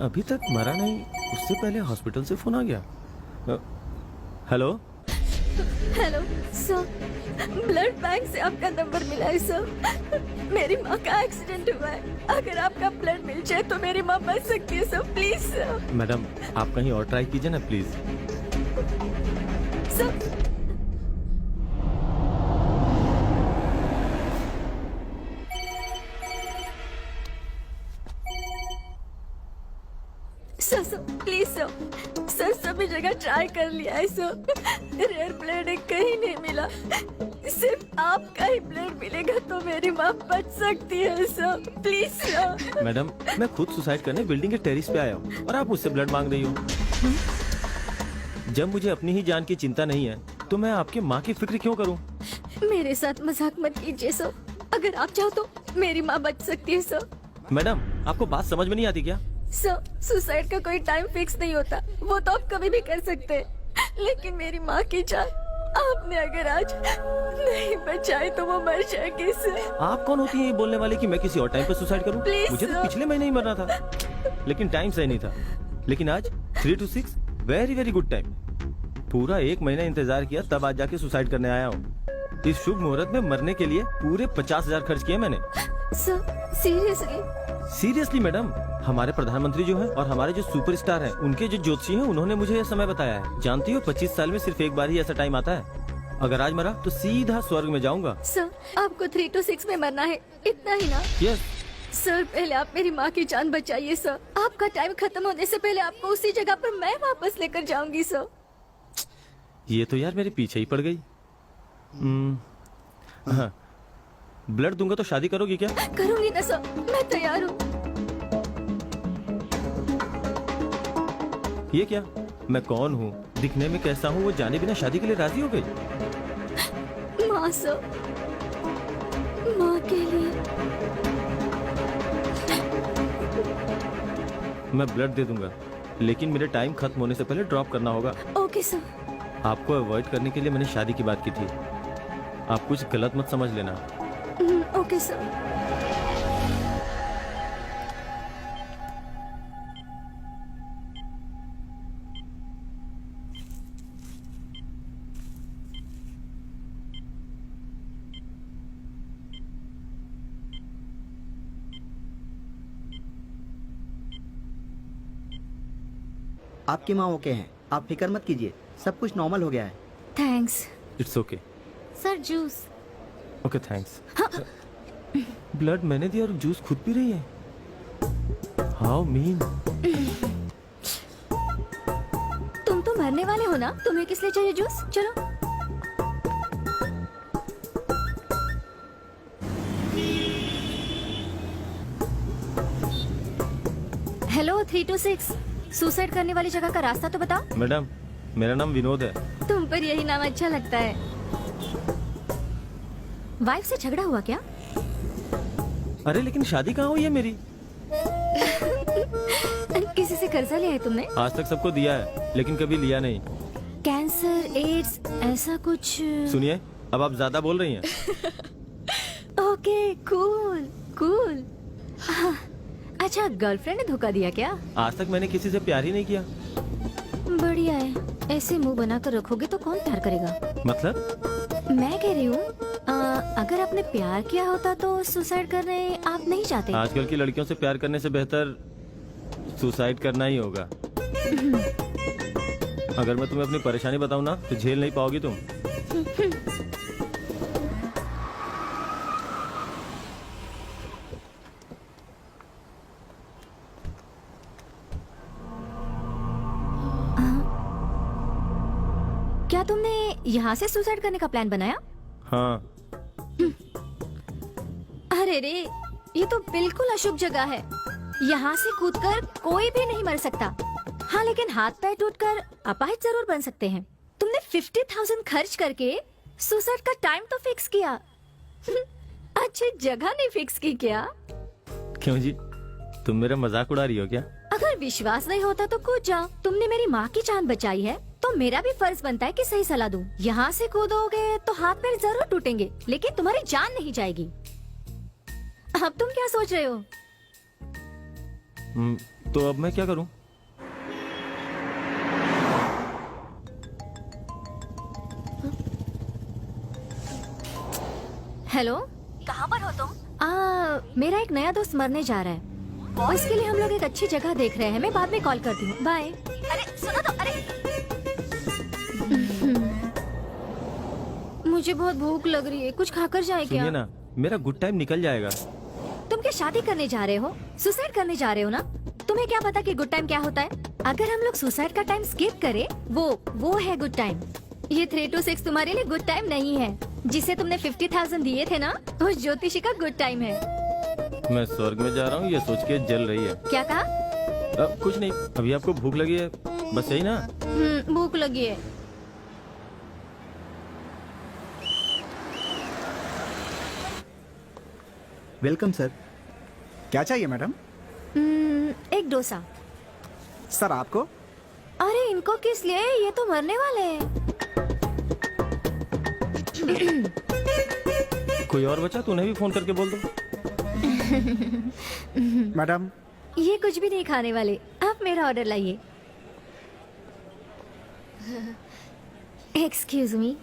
अभी तक मरा नहीं, उससे पहले हॉस्पिटल से फोन आ गया। Hello hello sir, blood bank से आपका नंबर मिला है सर। मेरी माँ का एक्सीडेंट हुआ है, अगर आपका ब्लड मिल जाए तो मेरी माँ बच सकती है सर, प्लीज सर। मैडम, आप कहीं और ट्राई कीजिए ना please. Sir sir sir please sir सभी जगह ट्राई कर लिया है सर, रेयर ब्लड कहीं नहीं मिला, सिर्फ आपका ही ब्लड मिलेगा तो मेरी माँ बच सकती है सर, प्लीज सर। मैडम, मैं खुद सुसाइड करने बिल्डिंग के टेरिस पे आया हूँ और आप मुझसे ब्लड मांग रही हो। जब मुझे अपनी ही जान की चिंता नहीं है तो मैं आपकी माँ की फिक्र क्यों करूँ? मेरे साथ मजाक मत कीजिए सर, अगर आप चाहो तो मेरी माँ बच सकती है सर। मैडम, आपको बात समझ में नहीं आती क्या? सर सुसाइड का कोई टाइम फिक्स नहीं होता, वो तो आप कभी भी कर सकते हैं, लेकिन मेरी माँ की जान आपने अगर आज नहीं बचाई तो वो मर जाएगी सर। आप कौन होती है ये बोलने वाली कि मैं किसी और टाइम पर सुसाइड करूं? Please, मुझे तो sir. पिछले महीने ही मरना था, लेकिन टाइम सही नहीं था। लेकिन आज 3 to 6 very very good time. पूरा 1 महीना इंतजार किया, तब आज जाके सुसाइड करने आया हूँ। इस शुभ मुहूर्त में मरने के लिए पूरे 50,000 खर्च किए मैंने। Sir seriously? सीरियसली मैडम, हमारे प्रधानमंत्री जो हैं और हमारे जो सुपरस्टार हैं, उनके जो ज्योतिषी हैं, उन्होंने मुझे यह समय बताया है। जानती हो, 25 साल में सिर्फ एक बार ही ऐसा टाइम आता है। अगर आज मरा तो सीधा स्वर्ग में जाऊंगा। सर आपको 3 to 6 में मरना है, इतना ही ना? यस। सर पहले आप मेरी माँ की जान बचाइए सर, आपका टाइम खत्म होने से पहले आपको उसी जगह पर मैं वापस लेकर जाऊंगी सर। ये तो यार मेरे पीछे ही पड़ गई। हाँ, ब्लड दूंगा तो शादी करोगी क्या? करूंगी ना सर, मैं तैयार हूँ। ये क्या? मैं कौन हूँ, दिखने में कैसा हूँ, वो जाने बिना शादी के लिए राजी हो गई? माँ सर, माँ के लिए। मैं ब्लड दे दूंगा, लेकिन मेरे टाइम खत्म होने से पहले ड्रॉप करना होगा। Okay sir. आपको अवॉइड करने के लिए मैंने शादी की बात की थी, आप कुछ गलत मत समझ लेना। Okay sir. आपकी माँ ओके हैं, आप फिक्र मत कीजिए, सब कुछ नॉर्मल हो गया है। Thanks. It's okay. Sir juice. Okay thanks. Blood मैंने दिया और जूस खुद पी रही है। How mean. तुम तो मरने वाले हो ना, तुम्हें किस लिए चाहिए जूस? चलो। हेलो 3 to 6, सुसाइड करने वाली जगह का रास्ता तो बताओ। मैडम, मेरा नाम विनोद है। तुम पर यही नाम अच्छा लगता है। वाइफ से झगड़ा हुआ क्या? अरे लेकिन शादी कहाँ हुई है मेरी? किसी से कर्जा लिया है तुमने? आज तक सबको दिया है, लेकिन कभी लिया नहीं। कैंसर, एड्स, ऐसा कुछ? सुनिए, अब आप ज्यादा बोल रही हैं। Okay cool cool. अच्छा, गर्लफ्रेंड ने धोखा दिया क्या? आज तक मैंने किसी से प्यार ही नहीं किया। बढ़िया है, ऐसे मुंह बना कर रखोगे तो कौन प्यार करेगा? मतलब? मैं कह रही हूँ, अगर आपने प्यार किया होता तो सुसाइड करने आप नहीं चाहते? आजकल की लड़कियों से प्यार करने से बेहतर सुसाइड करना ही होगा। अगर मैं तुम्हें अपनी परेशानी बताऊं ना तो झेल नहीं पाओगी तुम। क्या तुमने यहाँ से सुसाइड करने का प्लान बनाया? हाँ। अरे रे, ये तो बिल्कुल अशुभ जगह है। यहाँ से कूदकर कोई भी नहीं मर सकता। हाँ, लेकिन हाथ पैर टूटकर अपाहिज जरूर बन सकते हैं। तुमने 50,000 खर्च करके सुसाइड का टाइम तो फिक्स किया, अच्छी जगह नहीं फिक्स की क्या? क्यों जी, तुम मेरा मजाक उड़ा रही हो क्या? अगर विश्वास नहीं होता तो कूद जाओ। तुमने मेरी माँ की जान बचाई है तो मेरा भी फर्ज बनता है कि सही सलाह दूं। यहाँ से कूदोगे तो हाथ पैर जरूर टूटेंगे, लेकिन तुम्हारी जान नहीं जाएगी। अब तुम क्या सोच रहे हो? तो अब मैं क्या करूं? हेलो, कहाँ पर हो तुम? मेरा एक नया दोस्त मरने जा रहा है और इसके लिए हम लोग एक अच्छी जगह देख रहे हैं। मैं बाद में कॉल करती हूँ। बाय। अरे सुनो तो, अरे मुझे बहुत भूख लग रही है, कुछ खाकर जाए क्या? सुनिए ना, मेरा गुड टाइम निकल जाएगा। तुम क्या शादी करने जा रहे हो? सुसाइड करने जा रहे हो ना? तुम्हें क्या पता कि गुड टाइम क्या होता है? अगर हम लोग सुसाइड का टाइम स्किप करें, वो है गुड टाइम। ये 3 to 6 तुम्हारे लिए गुड टाइम नहीं है। जिसे तुमने 50,000 दिए थे ना, उस ज्योतिषी का गुड टाइम है। मैं स्वर्ग में जा रहा हूँ, ये सोच के जल रही है। क्या कहा? कुछ नहीं, अभी आपको भूख लगी है, बस यही ना? भूख लगी है। Welcome sir. क्या चाहिए मैडम? एक डोसा। सर आपको? अरे इनको किस लिए? ये तो मरने वाले हैं। कोई और बचा तो उन्हें भी फोन करके बोल दो। मैडम ये कुछ भी नहीं खाने वाले, आप मेरा ऑर्डर लाइए। Excuse me.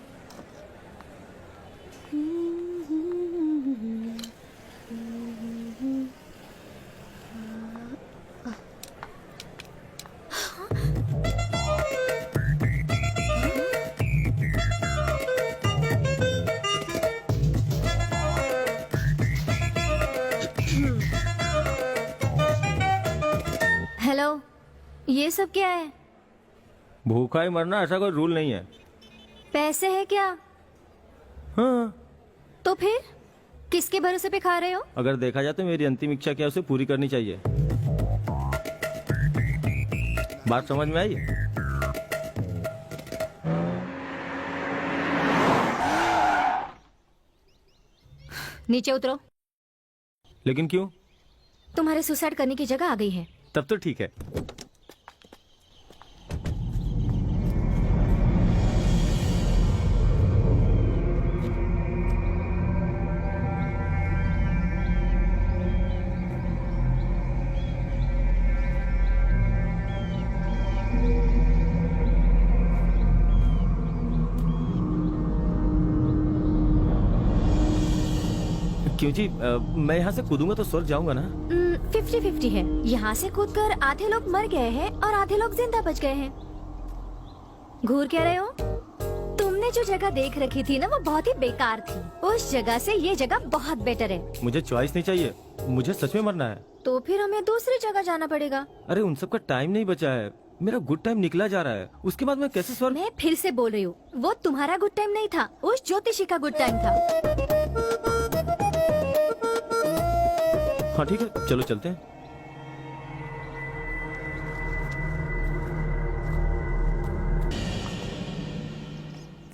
हेलो, ये सब क्या है? भूखा ही मरना ऐसा कोई रूल नहीं है। पैसे है क्या? हाँ, तो फिर किसके भरोसे पे खा रहे हो? अगर देखा जाए तो मेरी अंतिम इच्छा क्या है, उसे पूरी करनी चाहिए। बात समझ में आई? नीचे उतरो। लेकिन क्यों? तुम्हारे सुसाइड करने की जगह आ गई है। तब तो ठीक है। क्यों जी, मैं यहाँ से कूदूंगा तो स्वर्ग जाऊंगा ना? 50-50 है। यहाँ से कूदकर आधे लोग मर गए हैं और आधे लोग जिंदा बच गए हैं। घूर क्या रहे हो? तुमने जो जगह देख रखी थी ना, वो बहुत ही बेकार थी। उस जगह से ये जगह बहुत बेटर है। मुझे चॉइस नहीं चाहिए, मुझे सच में मरना है। तो फिर हमें दूसरी जगह जाना पड़ेगा। अरे उन सब का टाइम नहीं बचा है, मेरा गुड टाइम निकला जा रहा है। उसके बाद मैं कैसे स्वर्ग? मैं फिर से बोल रही हूँ, वो तुम्हारा गुड टाइम नहीं था, उस ज्योतिषी का गुड टाइम था। हाँ ठीक है, चलो चलते हैं।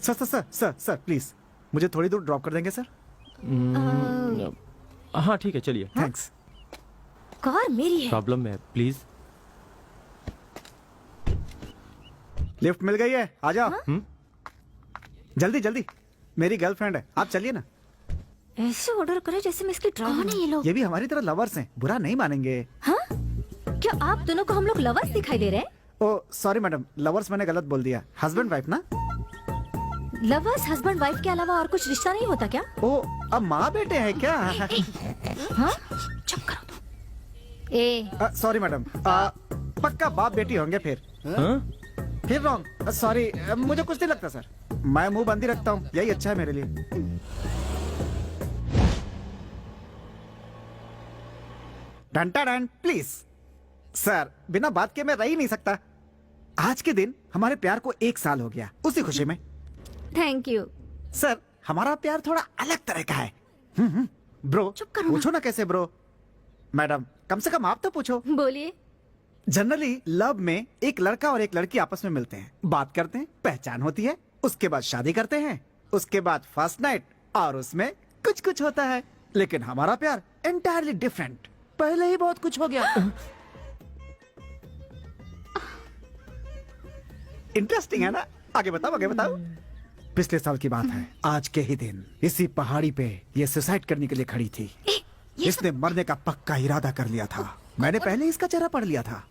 सर प्लीज मुझे थोड़ी दूर ड्रॉप कर देंगे सर? हाँ ठीक है, चलिए। थैंक्स। कार मेरी है। प्रॉब्लम है, प्लीज। लिफ्ट मिल गई है, आ जाओ। जल्दी जल्दी, मेरी गर्लफ्रेंड है, आप चलिए ना। ऐसे ऑर्डर करे जैसे मैं इसकी ड्रामा नहीं। ये लोग ये भी हमारी तरह लवर्स हैं, बुरा नहीं मानेंगे। हाँ? क्या आप दोनों को हम लोग लवर्स दिखाई दे रहे हैं? ओ सॉरी मैडम, लवर्स मैंने गलत बोल दिया, हस्बैंड वाइफ ना। लवर्स हस्बैंड वाइफ के अलावा और कुछ रिश्ता नहीं होता क्या? ओ अब माँ बेटे हैं क्या? हाँ? चुप करो तुम। सॉरी मैडम, पक्का बाप बेटी होंगे फिर। हाँ? फिर रॉन्ग, सॉरी, मुझे कुछ नहीं लगता सर। मैं मुंह बंद ही रखता हूँ, यही अच्छा है मेरे लिए। डंटा डन प्लीज। सर बिना बात के मैं रह ही नहीं सकता। आज के दिन हमारे प्यार को 1 साल हो गया, उसी खुशी में। Thank you. सर हमारा प्यार थोड़ा अलग तरह का है। ब्रो चुप करो ना। पूछो ना कैसे ब्रो। मैडम कम से कम आप तो पूछो। बोलिए। जनरली लव में एक लड़का और एक लड़की आपस में मिलते हैं, बात करते हैं, पहचान होती है, उसके बाद शादी करते हैं, उसके बाद फर्स्ट नाइट, और उसमें कुछ कुछ होता है। लेकिन हमारा प्यार एंटायरली डिफरेंट, पहले ही बहुत कुछ हो गया। इंटरेस्टिंग है ना? आगे बताओ आगे बताओ। पिछले साल की बात है, आज के ही दिन इसी पहाड़ी पे ये सुसाइड करने के लिए खड़ी थी। इसने मरने का पक्का इरादा कर लिया था। मैंने पहले इसका चेहरा पढ़ लिया था।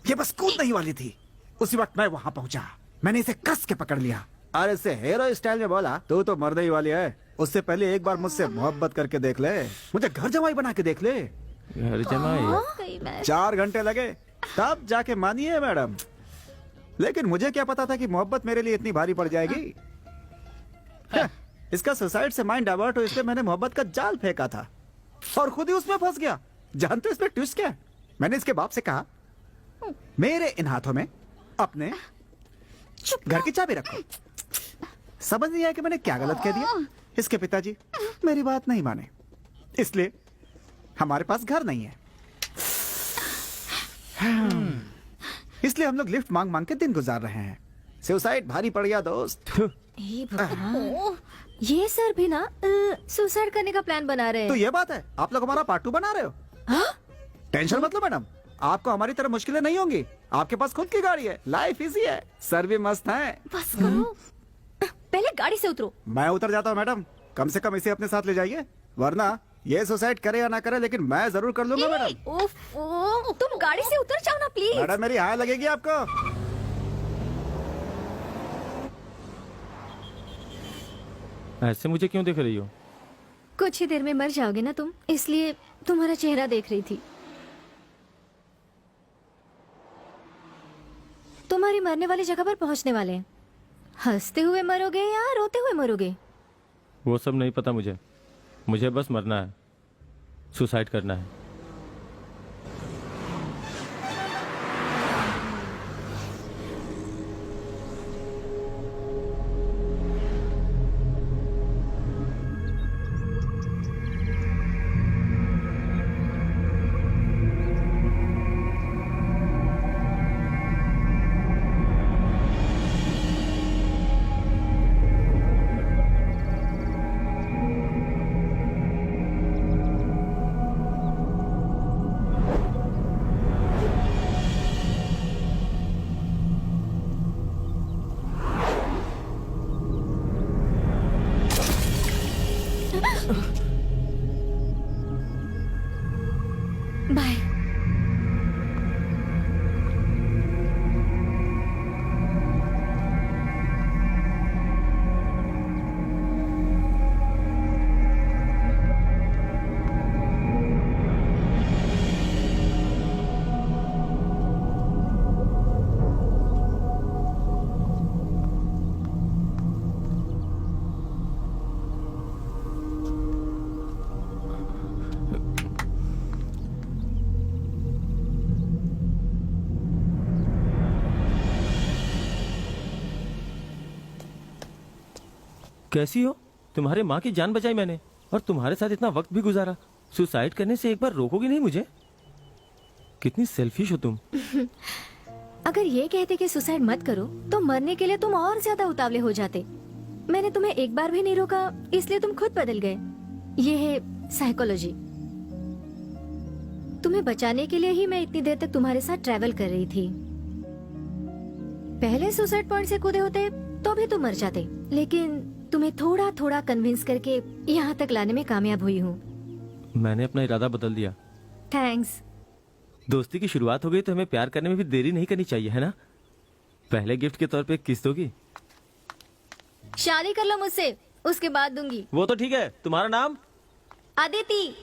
ये बस कूदने ही वाली थी। उसी वक्त मैं वहां पहुंचा। मैंने इसे कस के पकड़ लिया और इसे हीरो स्टाइल में बोला, तू तो मरने ही वाली है, उससे पहले एक बार मुझसे मोहब्बत करके देख ले, मुझे घर जमाई बना के देख ले। घर जमाई? गई मैं। 4 घंटे लगे तब जाके मानिए मैडम। लेकिन मुझे क्या पता था कि मोहब्बत मेरे लिए इतनी भारी पड़ जाएगी। इसका सुसाइड से माइंड डाइवर्ट हो, इसलिए मैंने मोहब्बत का जाल फेंका था और खुद ही उसमें फंस गया। जानते हो इसमें ट्विस्ट क्या है? मैंने इसके बाप से कहा, मेरे इन हाथों में अपने घर की चाबी रखो। समझ नहीं आया कि मैंने क्या गलत कह दिया। इसके पिताजी मेरी बात नहीं माने, इसलिए हमारे पास घर नहीं है। इसलिए हम लोग लिफ्ट मांग मांग के दिन गुजार रहे हैं। सुसाइड भारी पड़ गया दोस्त। हे भगवान, ये सर भी ना सुसाइड करने का प्लान बना रहे तो हैं। ये बात है, आप लोग हमारा पार्ट 2 बना रहे हो। टेंशन मत लो मैडम, आपको हमारी तरह मुश्किलें नहीं होंगी। आपके पास खुद की गाड़ी है, लाइफ इजी है, सर भी मस्त है। बस करो, पहले गाड़ी से उतरो। मैं उतर जाता हूँ मैडम, कम से कम इसे अपने साथ ले जाइए, वरना ये सुसाइड करे या ना करे लेकिन मैं जरूर कर लूंगा मैडम। उफ, तुम गाड़ी से उतर जाओ ना प्लीज। मैडम मेरी हाय लगेगी आपको। ऐसे मुझे क्यों देख रही हो? कुछ ही देर में मर जाओगे ना तुम, इसलिए तुम्हारा चेहरा देख रही थी। तुम्हारी मरने वाली जगह पर पहुंचने वाले हैं। हंसते हुए मरोगे या रोते हुए मरोगे? वो सब नहीं पता मुझे। मुझे बस मरना है, सुसाइड करना है। बाय। कैसी हो? तुम्हारे माँ की जान बचाई मैंने और तुम्हारे साथ इतना वक्त भी गुजारा। सुसाइड करने से एक बार रोकोगी नहीं मुझे? कितनी सेल्फिश हो तुम। अगर ये कहते कि सुसाइड मत करो तो मरने के लिए तुम और ज्यादा उतावले हो जाते। मैंने तुम्हें एक बार भी नहीं रोका, इसलिए तुम खुद बदल गए। ये है साइकोलॉजी। तुम्हें बचाने के लिए ही मैं इतनी देर तक तुम्हारे साथ ट्रैवल कर रही थी। पहले सुसाइड पॉइंट से कूदे होते तो भी तुम मर जाते, लेकिन तुम्हें थोड़ा थोड़ा कन्विंस करके यहाँ तक लाने में कामयाब हुई हूँ। मैंने अपना इरादा बदल दिया। थैंक्स। दोस्ती की शुरुआत हो गई तो हमें प्यार करने में भी देरी नहीं करनी चाहिए, है ना? पहले गिफ्ट के तौर पे एक किस दोगी? शादी कर लो मुझसे, उसके बाद दूंगी। वो तो ठीक है। तुम्हारा नाम? अदिति।